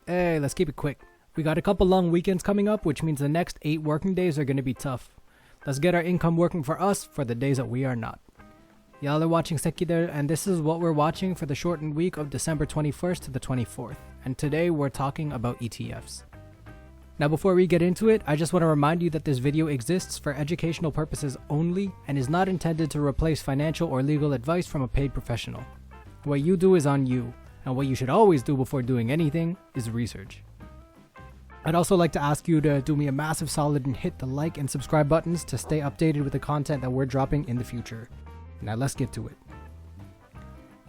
Hey, let's keep it quick. We got a couple long weekends coming up, which means the next 8 working days are going to be tough. Let's get our income working for us for the days that we are not. Y'all are watching Sekider, and this is what we're watching for the shortened week of December 21st to the 24th. And today we're talking about ETFs. Now before we get into it, I just want to remind you that this video exists for educational purposes only and is not intended to replace financial or legal advice from a paid professional. What you do is on you, and what you should always do before doing anything is research. I'd also like to ask you to do me a massive solid and hit the like and subscribe buttons to stay updated with the content that we're dropping in the future. Now let's get to it.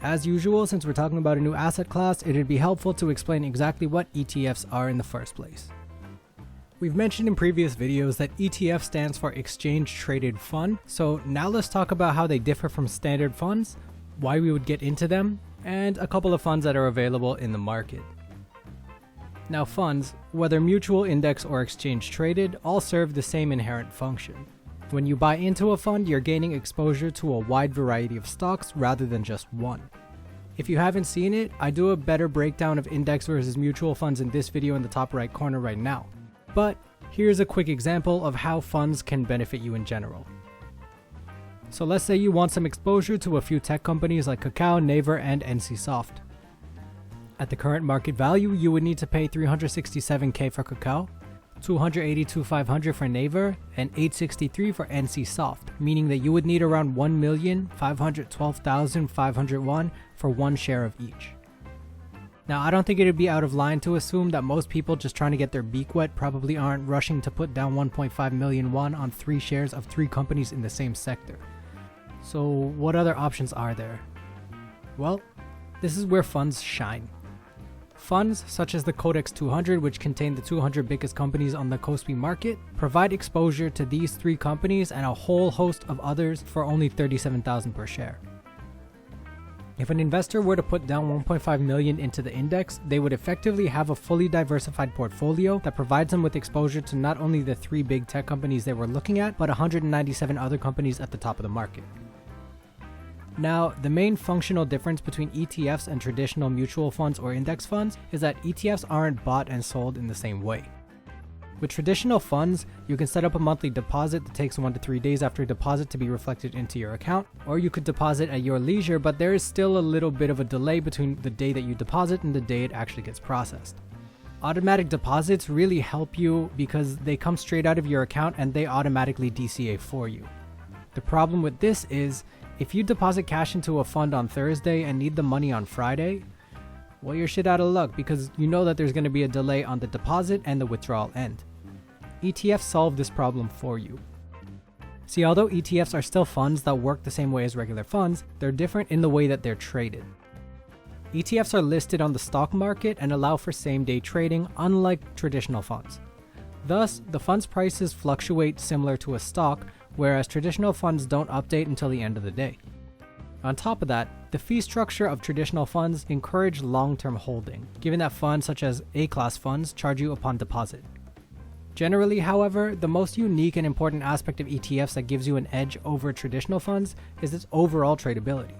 As usual, since we're talking about a new asset class, it'd be helpful to explain exactly what ETFs are in the first place. We've mentioned in previous videos that ETF stands for Exchange Traded Fund, so now let's talk about how they differ from standard funds, why we would get into them, and a couple of funds that are available in the market. Now funds, whether mutual, index, or exchange traded, all serve the same inherent function. When you buy into a fund, you're gaining exposure to a wide variety of stocks rather than just one. If you haven't seen it, I do a better breakdown of index versus mutual funds in this video in the top right corner right now. But here's a quick example of how funds can benefit you in general. So let's say you want some exposure to a few tech companies like Kakao, Naver, and NCSoft. At the current market value, you would need to pay $367k for Kakao, $282,500 for Naver, and $863 for NCSoft, meaning that you would need around 1,512,501 for one share of each. Now, I don't think it'd be out of line to assume that most people just trying to get their beak wet probably aren't rushing to put down 1.5 million won on 3 shares of 3 companies in the same sector. So what other options are there? Well, this is where funds shine. Funds such as the Codex 200, which contain the 200 biggest companies on the Kospi market, provide exposure to these 3 companies and a whole host of others for only 37,000 per share. If an investor were to put down 1.5 million into the index, they would effectively have a fully diversified portfolio that provides them with exposure to not only the 3 big tech companies they were looking at, but 197 other companies at the top of the market. Now, the main functional difference between ETFs and traditional mutual funds or index funds is that ETFs aren't bought and sold in the same way. With traditional funds, you can set up a monthly deposit that takes 1 to 3 days after deposit to be reflected into your account, or you could deposit at your leisure, but there is still a little bit of a delay between the day that you deposit and the day it actually gets processed. Automatic deposits really help you because they come straight out of your account and they automatically DCA for you. The problem with this is, if you deposit cash into a fund on Thursday and need the money on Friday, well, you're shit out of luck because you know that there's going to be a delay on the deposit and the withdrawal end. ETFs solve this problem for you. See, although ETFs are still funds that work the same way as regular funds, they're different in the way that they're traded. ETFs are listed on the stock market and allow for same-day trading, unlike traditional funds. Thus, the fund's prices fluctuate similar to a stock, whereas traditional funds don't update until the end of the day. On top of that, the fee structure of traditional funds encourage long-term holding, given that funds such as A-class funds charge you upon deposit. Generally, however, the most unique and important aspect of ETFs that gives you an edge over traditional funds is its overall tradability.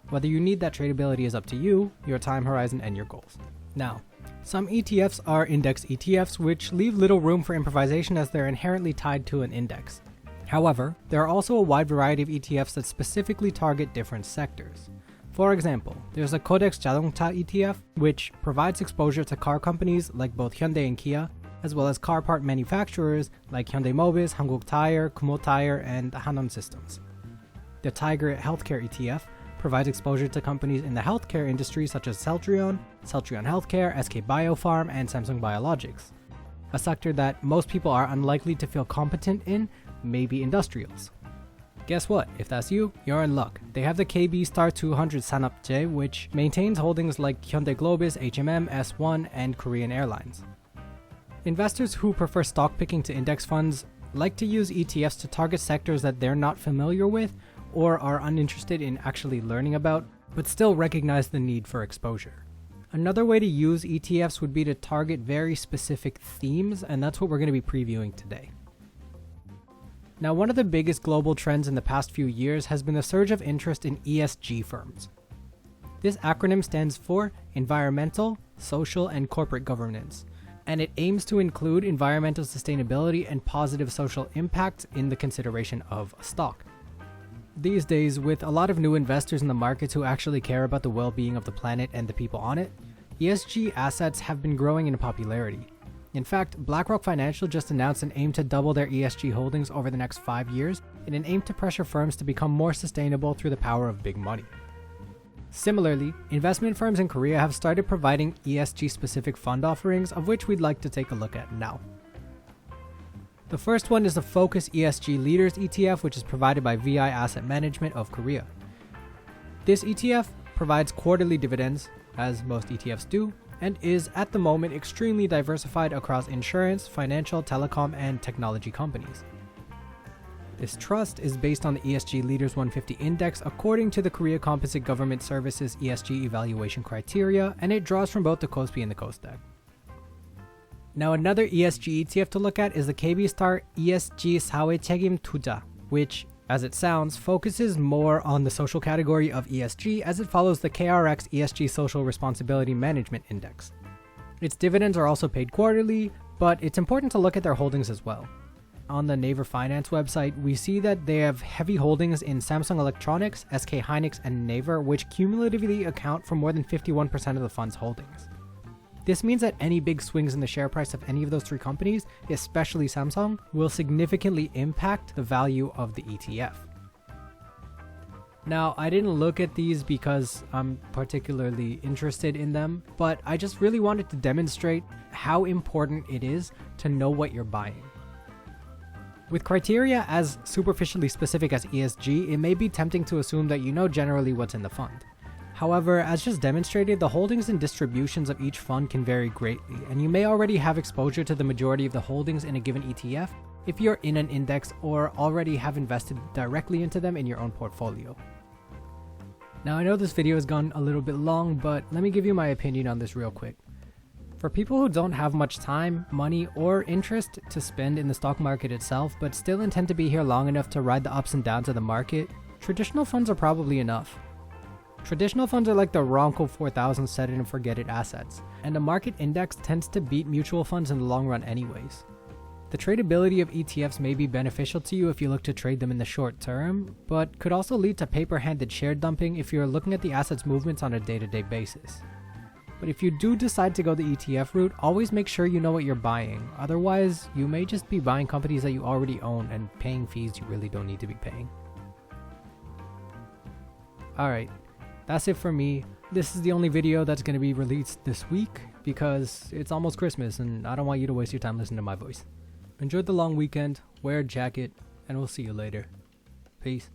Whether you need that tradability is up to you, your time horizon, and your goals. Now, some ETFs are index ETFs, which leave little room for improvisation as they're inherently tied to an index. However, there are also a wide variety of ETFs that specifically target different sectors. For example, there's a Codex Ja동cha ETF, which provides exposure to car companies like both Hyundai and Kia, as well as car part manufacturers like Hyundai Mobis, Hankook Tire, Kumo Tire, and Hanon Systems. The Tiger Healthcare ETF provides exposure to companies in the healthcare industry such as Celltrion, Celltrion Healthcare, SK Biopharm, and Samsung Biologics. A sector that most people are unlikely to feel competent in may be industrials. Guess what? If that's you, you're in luck. They have the KB Star 200 Sanapje, which maintains holdings like Hyundai Globus, HMM, S1, and Korean Airlines. Investors who prefer stock picking to index funds like to use ETFs to target sectors that they're not familiar with or are uninterested in actually learning about, but still recognize the need for exposure. Another way to use ETFs would be to target very specific themes, and that's what we're going to be previewing today. Now, one of the biggest global trends in the past few years has been the surge of interest in ESG firms. This acronym stands for Environmental, Social, and Corporate Governance, and it aims to include environmental sustainability and positive social impact in the consideration of a stock. These days, with a lot of new investors in the markets who actually care about the well-being of the planet and the people on it, ESG assets have been growing in popularity. In fact, BlackRock Financial just announced an aim to double their ESG holdings over the next 5 years in an aim to pressure firms to become more sustainable through the power of big money. Similarly, investment firms in Korea have started providing ESG-specific fund offerings, of which we'd like to take a look at now. The first one is the Focus ESG Leaders ETF, which is provided by VI Asset Management of Korea. This ETF provides quarterly dividends, as most ETFs do, and is at the moment extremely diversified across insurance, financial, telecom, and technology companies. This trust is based on the ESG Leaders 150 Index according to the Korea Composite Government Services ESG evaluation criteria, and it draws from both the KOSPI and the KOSDAQ. Now another ESG ETF to look at is the KB Star ESG 사회 책임 투자, which, as it sounds, focuses more on the social category of ESG as it follows the KRX ESG Social Responsibility Management Index. Its dividends are also paid quarterly, but it's important to look at their holdings as well. On the Naver Finance website, we see that they have heavy holdings in Samsung Electronics, SK Hynix, and Naver, which cumulatively account for more than 51% of the fund's holdings. This means that any big swings in the share price of any of those three companies, especially Samsung, will significantly impact the value of the ETF. Now, I didn't look at these because I'm particularly interested in them, but I just really wanted to demonstrate how important it is to know what you're buying. With criteria as superficially specific as ESG, it may be tempting to assume that you know generally what's in the fund. However, as just demonstrated, the holdings and distributions of each fund can vary greatly, and you may already have exposure to the majority of the holdings in a given ETF if you're in an index or already have invested directly into them in your own portfolio. Now, I know this video has gone a little bit long, but let me give you my opinion on this real quick. For people who don't have much time, money, or interest to spend in the stock market itself, but still intend to be here long enough to ride the ups and downs of the market, traditional funds are probably enough. Traditional funds are like the Ronco 4000 set it and forget it assets, and the market index tends to beat mutual funds in the long run anyways. The tradability of ETFs may be beneficial to you if you look to trade them in the short term, but could also lead to paper-handed share dumping if you're looking at the asset's movements on a day-to-day basis. But if you do decide to go the ETF route, always make sure you know what you're buying, otherwise you may just be buying companies that you already own and paying fees you really don't need to be paying. Alright. That's it for me. This is the only video that's going to be released this week because it's almost Christmas and I don't want you to waste your time listening to my voice. Enjoy the long weekend, wear a jacket, and we'll see you later. Peace.